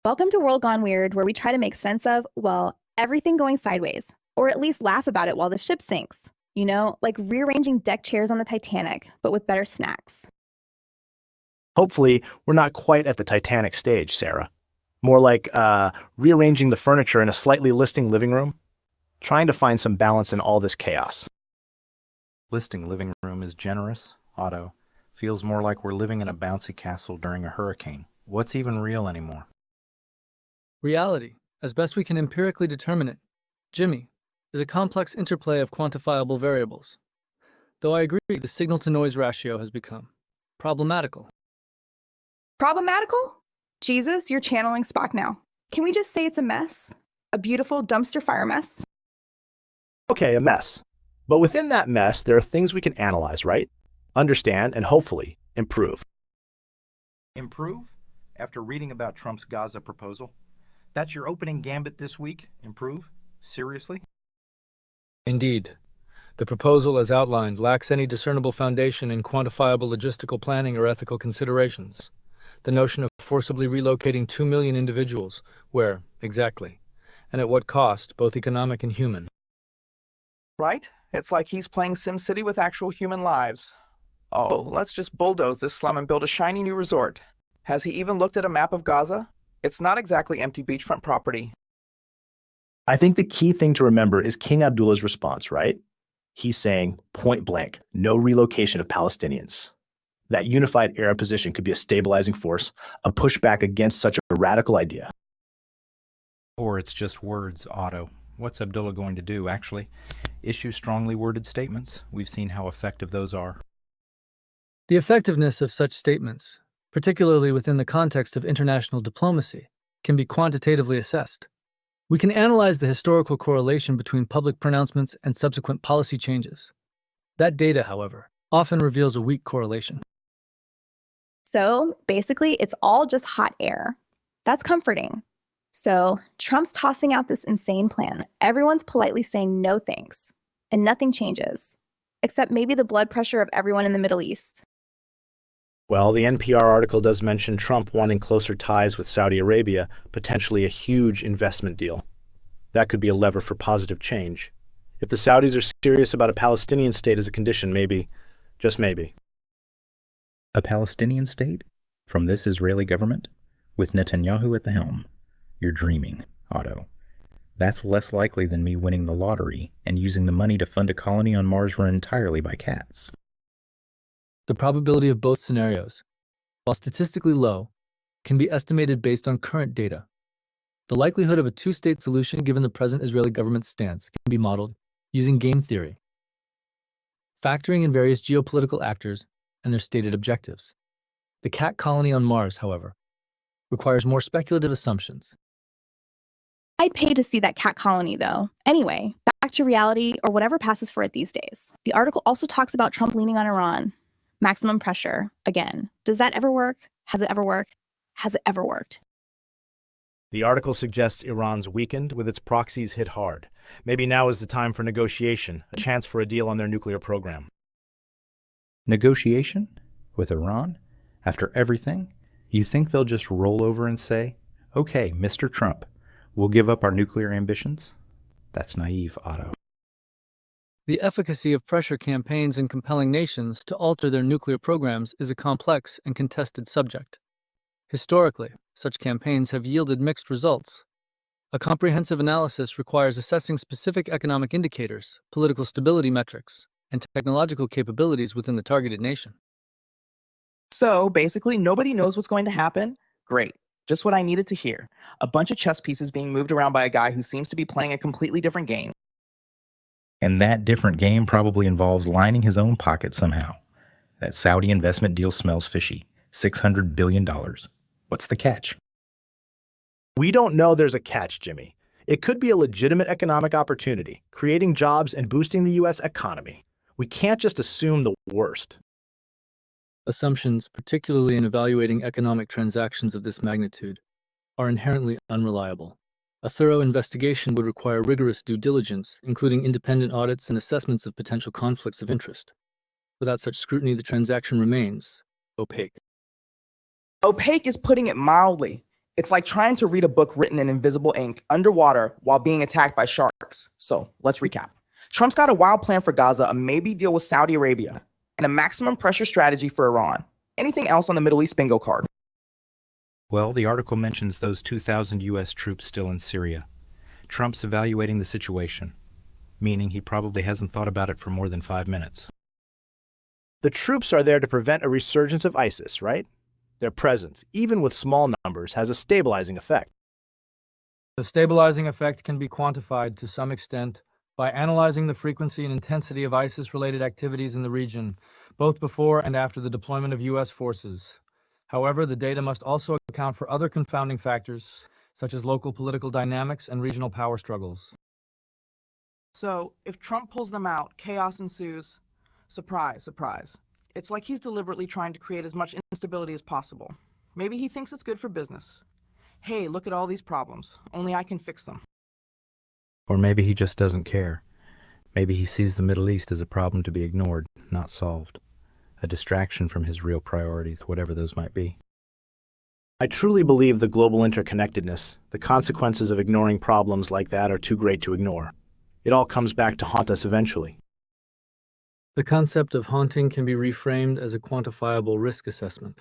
Welcome to World Gone Weird, where we try to make sense of, well, everything going sideways, or at least laugh about it while the ship sinks. You know, like rearranging deck chairs on the Titanic, but with better snacks. Hopefully, we're not quite at the Titanic stage, Sarah. More like rearranging the furniture in a slightly listing living room, trying to find some balance in all this chaos. Listing living room is generous, Otto. Feels more like we're living in a bouncy castle during a hurricane. What's even real anymore? Reality, as best we can empirically determine it, Jimmy, is a complex interplay of quantifiable variables. Though I agree the signal-to-noise ratio has become problematical. Problematical? Jesus, you're channeling Spock now. Can we just say it's a mess? A beautiful dumpster fire mess? Okay, a mess. But within that mess, there are things we can analyze, right? Understand and hopefully improve. Improve? After reading about Trump's Gaza proposal? That's your opening gambit this week? Improve? Seriously? Indeed. The proposal, as outlined, lacks any discernible foundation in quantifiable logistical planning or ethical considerations. The notion of forcibly relocating 2 million individuals, where, exactly, and at what cost, both economic and human. Right? It's like he's playing SimCity with actual human lives. Oh, let's just bulldoze this slum and build a shiny new resort. Has he even looked at a map of Gaza? It's not exactly empty beachfront property. I think the key thing to remember is King Abdullah's response, right? He's saying, point blank, no relocation of Palestinians. That unified Arab position could be a stabilizing force, a pushback against such a radical idea. Or it's just words, Otto. What's Abdullah going to do, actually? Issue strongly worded statements? We've seen how effective those are. The effectiveness of such statements, particularly within the context of international diplomacy, can be quantitatively assessed. We can analyze the historical correlation between public pronouncements and subsequent policy changes. That data, however, often reveals a weak correlation. So basically, it's all just hot air. That's comforting. So Trump's tossing out this insane plan. Everyone's politely saying no thanks, and nothing changes, except maybe the blood pressure of everyone in the Middle East. Well, the NPR article does mention Trump wanting closer ties with Saudi Arabia, potentially a huge investment deal. That could be a lever for positive change. If the Saudis are serious about a Palestinian state as a condition, maybe, just maybe. A Palestinian state? From this Israeli government? With Netanyahu at the helm? You're dreaming, Otto. That's less likely than me winning the lottery and using the money to fund a colony on Mars run entirely by cats. The probability of both scenarios, while statistically low, can be estimated based on current data. The likelihood of a two-state solution given the present Israeli government's stance can be modeled using game theory, factoring in various geopolitical actors and their stated objectives. The cat colony on Mars, however, requires more speculative assumptions. I'd pay to see that cat colony, though. Anyway, back to reality, or whatever passes for it these days. The article also talks about Trump leaning on Iran. Maximum pressure. Again, does that ever work? Has it ever worked? Has it ever worked? The article suggests Iran's weakened with its proxies hit hard. Maybe now is the time for negotiation, a chance for a deal on their nuclear program. Negotiation? With Iran? After everything? You think they'll just roll over and say, okay, Mr. Trump, we'll give up our nuclear ambitions? That's naive, Otto. The efficacy of pressure campaigns in compelling nations to alter their nuclear programs is a complex and contested subject. Historically, such campaigns have yielded mixed results. A comprehensive analysis requires assessing specific economic indicators, political stability metrics, and technological capabilities within the targeted nation. So basically, nobody knows what's going to happen? Great. Just what I needed to hear. A bunch of chess pieces being moved around by a guy who seems to be playing a completely different game. And that different game probably involves lining his own pocket somehow. That Saudi investment deal smells fishy. $600 billion. What's the catch? We don't know there's a catch, Jimmy. It could be a legitimate economic opportunity, creating jobs and boosting the U.S. economy. We can't just assume the worst. Assumptions, particularly in evaluating economic transactions of this magnitude, are inherently unreliable. A thorough investigation would require rigorous due diligence, including independent audits and assessments of potential conflicts of interest. Without such scrutiny, the transaction remains opaque. Opaque is putting it mildly. It's like trying to read a book written in invisible ink underwater while being attacked by sharks. So let's recap. Trump's got a wild plan for Gaza, a maybe deal with Saudi Arabia, and a maximum pressure strategy for Iran. Anything else on the Middle East bingo card? Well, the article mentions those 2,000 U.S. troops still in Syria. Trump's evaluating the situation, meaning he probably hasn't thought about it for more than 5 minutes. The troops are there to prevent a resurgence of ISIS, right? Their presence, even with small numbers, has a stabilizing effect. The stabilizing effect can be quantified to some extent by analyzing the frequency and intensity of ISIS-related activities in the region, both before and after the deployment of U.S. forces. However, the data must also account for other confounding factors, such as local political dynamics and regional power struggles. So, if Trump pulls them out, chaos ensues. Surprise, surprise. It's like he's deliberately trying to create as much instability as possible. Maybe he thinks it's good for business. Hey, look at all these problems. Only I can fix them. Or maybe he just doesn't care. Maybe he sees the Middle East as a problem to be ignored, not solved. A distraction from his real priorities, whatever those might be. I truly believe the global interconnectedness, the consequences of ignoring problems like that are too great to ignore. It all comes back to haunt us eventually. The concept of haunting can be reframed as a quantifiable risk assessment.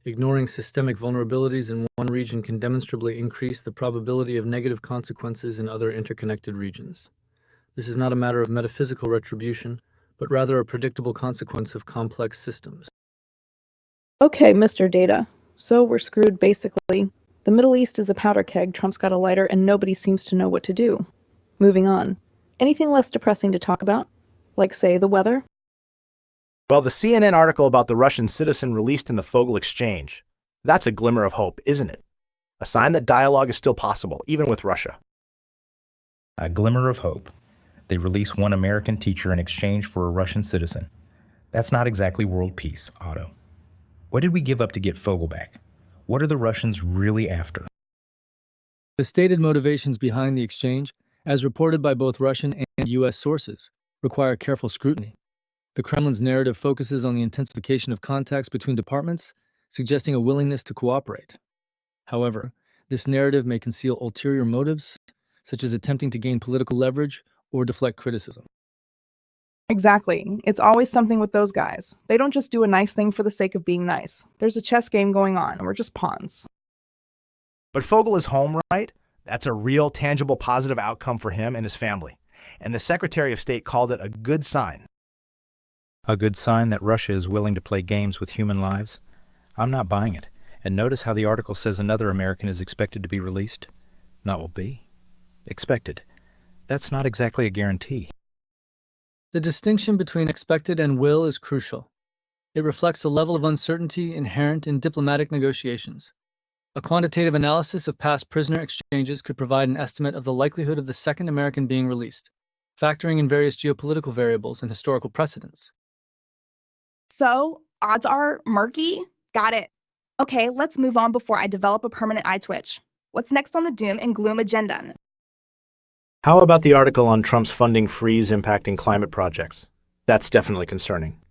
Ignoring systemic vulnerabilities in one region can demonstrably increase the probability of negative consequences in other interconnected regions. This is not a matter of metaphysical retribution, but rather a predictable consequence of complex systems. Okay, Mr. Data. So we're screwed, basically. The Middle East is a powder keg, Trump's got a lighter, and nobody seems to know what to do. Moving on. Anything less depressing to talk about? Like, say, the weather? Well, the CNN article about the Russian citizen released in the Fogel exchange, that's a glimmer of hope, isn't it? A sign that dialogue is still possible, even with Russia. A glimmer of hope. They release one American teacher in exchange for a Russian citizen. That's not exactly world peace, Otto. What did we give up to get Fogel back? What are the Russians really after? The stated motivations behind the exchange, as reported by both Russian and U.S. sources, require careful scrutiny. The Kremlin's narrative focuses on the intensification of contacts between departments, suggesting a willingness to cooperate. However, this narrative may conceal ulterior motives, such as attempting to gain political leverage or deflect criticism. Exactly. It's always something with those guys. They don't just do a nice thing for the sake of being nice. There's a chess game going on, and we're just pawns. But Fogel is home, right? That's a real, tangible, positive outcome for him and his family. And the Secretary of State called it a good sign. A good sign that Russia is willing to play games with human lives? I'm not buying it. And notice how the article says another American is expected to be released. Not will be. Expected. That's not exactly a guarantee. The distinction between expected and will is crucial. It reflects a level of uncertainty inherent in diplomatic negotiations. A quantitative analysis of past prisoner exchanges could provide an estimate of the likelihood of the second American being released, factoring in various geopolitical variables and historical precedents. So, odds are murky? Got it. Okay, let's move on before I develop a permanent eye twitch. What's next on the doom and gloom agenda? How about the article on Trump's funding freeze impacting climate projects? That's definitely concerning.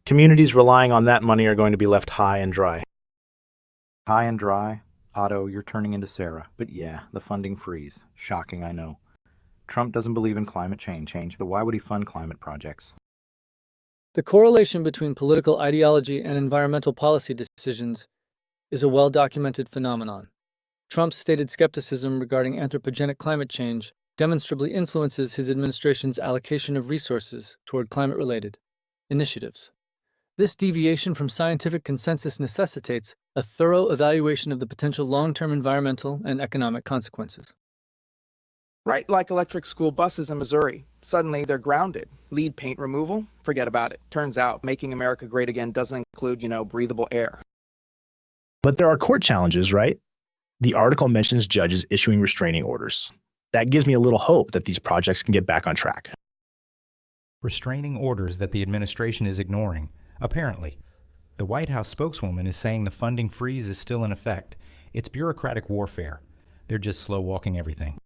Communities relying on that money are going to be left high and dry. High and dry? Otto, you're turning into Sarah. But yeah, the funding freeze. Shocking, I know. Trump doesn't believe in climate change, but why would he fund climate projects? The correlation between political ideology and environmental policy decisions is a well-documented phenomenon. Trump's stated skepticism regarding anthropogenic climate change demonstrably influences his administration's allocation of resources toward climate-related initiatives. This deviation from scientific consensus necessitates a thorough evaluation of the potential long-term environmental and economic consequences. Right, like electric school buses in Missouri. Suddenly, they're grounded. Lead paint removal? Forget about it. Turns out, making America great again doesn't include, breathable air. But there are court challenges, right? The article mentions judges issuing restraining orders. That gives me a little hope that these projects can get back on track. Restraining orders that the administration is ignoring. Apparently. The White House spokeswoman is saying the funding freeze is still in effect. It's bureaucratic warfare. They're just slow-walking everything.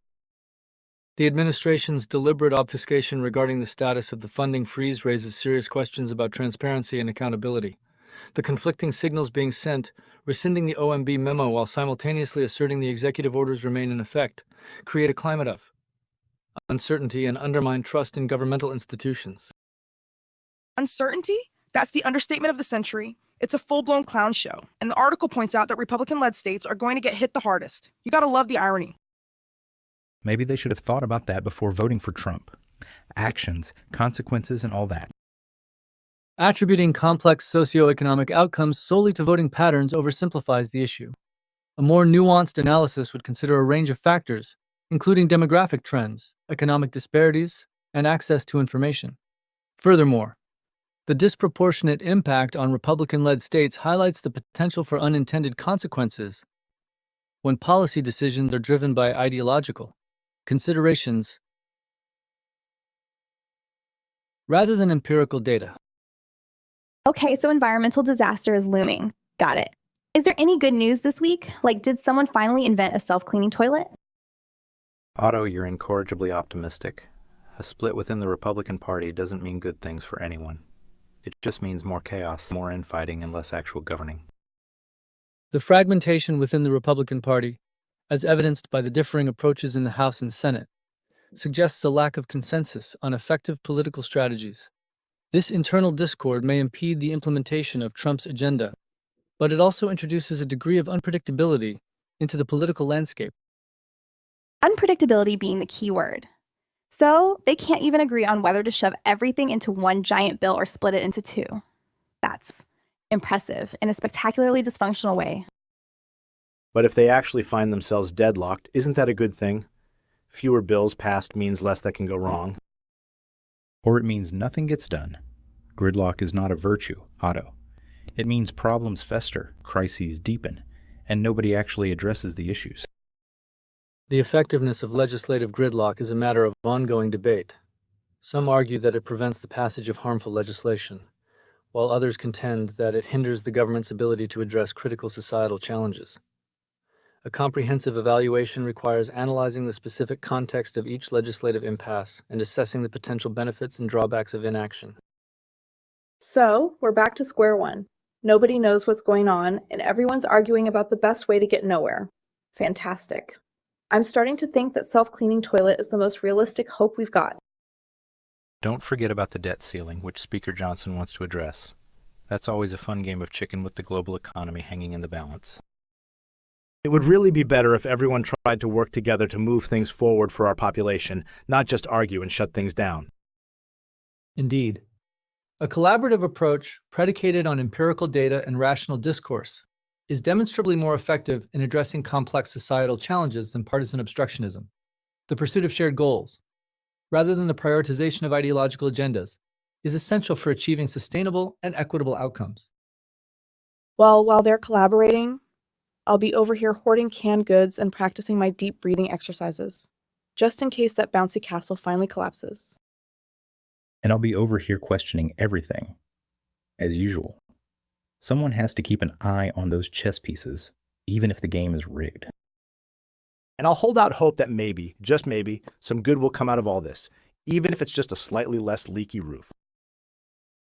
The administration's deliberate obfuscation regarding the status of the funding freeze raises serious questions about transparency and accountability. The conflicting signals being sent, rescinding the OMB memo while simultaneously asserting the executive orders remain in effect, create a climate of uncertainty and undermine trust in governmental institutions. Uncertainty? That's the understatement of the century. It's a full-blown clown show, and the article points out that Republican-led states are going to get hit the hardest. You gotta love the irony. Maybe they should have thought about that before voting for Trump. Actions, consequences, and all that. Attributing complex socioeconomic outcomes solely to voting patterns oversimplifies the issue. A more nuanced analysis would consider a range of factors, including demographic trends, economic disparities, and access to information. Furthermore, the disproportionate impact on Republican-led states highlights the potential for unintended consequences when policy decisions are driven by ideological considerations rather than empirical data. Okay, so environmental disaster is looming. Got it. Is there any good news this week? Like, did someone finally invent a self-cleaning toilet? Otto, you're incorrigibly optimistic. A split within the Republican Party doesn't mean good things for anyone. It just means more chaos, more infighting, and less actual governing. The fragmentation within the Republican Party, as evidenced by the differing approaches in the House and Senate, suggests a lack of consensus on effective political strategies. This internal discord may impede the implementation of Trump's agenda, but it also introduces a degree of unpredictability into the political landscape. Unpredictability being the key word. So they can't even agree on whether to shove everything into one giant bill or split it into two. That's impressive in a spectacularly dysfunctional way. But if they actually find themselves deadlocked, isn't that a good thing? Fewer bills passed means less that can go wrong. Or it means nothing gets done. Gridlock is not a virtue, Otto. It means problems fester, crises deepen, and nobody actually addresses the issues. The effectiveness of legislative gridlock is a matter of ongoing debate. Some argue that it prevents the passage of harmful legislation, while others contend that it hinders the government's ability to address critical societal challenges. A comprehensive evaluation requires analyzing the specific context of each legislative impasse and assessing the potential benefits and drawbacks of inaction. So, we're back to square one. Nobody knows what's going on, and everyone's arguing about the best way to get nowhere. Fantastic. I'm starting to think that self-cleaning toilet is the most realistic hope we've got. Don't forget about the debt ceiling, which Speaker Johnson wants to address. That's always a fun game of chicken with the global economy hanging in the balance. It would really be better if everyone tried to work together to move things forward for our population, not just argue and shut things down. Indeed, a collaborative approach predicated on empirical data and rational discourse is demonstrably more effective in addressing complex societal challenges than partisan obstructionism. The pursuit of shared goals, rather than the prioritization of ideological agendas, is essential for achieving sustainable and equitable outcomes. Well, while they're collaborating, I'll be over here hoarding canned goods and practicing my deep breathing exercises, just in case that bouncy castle finally collapses. And I'll be over here questioning everything, as usual. Someone has to keep an eye on those chess pieces, even if the game is rigged. And I'll hold out hope that maybe, just maybe, some good will come out of all this, even if it's just a slightly less leaky roof.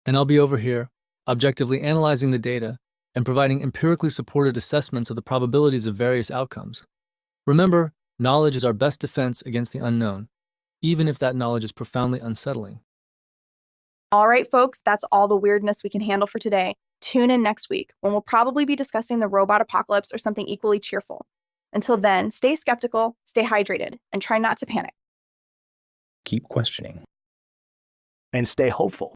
And I'll be over here, objectively analyzing the data and providing empirically supported assessments of the probabilities of various outcomes. Remember, knowledge is our best defense against the unknown, even if that knowledge is profoundly unsettling. All right, folks, that's all the weirdness we can handle for today. Tune in next week when we'll probably be discussing the robot apocalypse or something equally cheerful. Until then, stay skeptical, stay hydrated, and try not to panic. Keep questioning. And stay hopeful.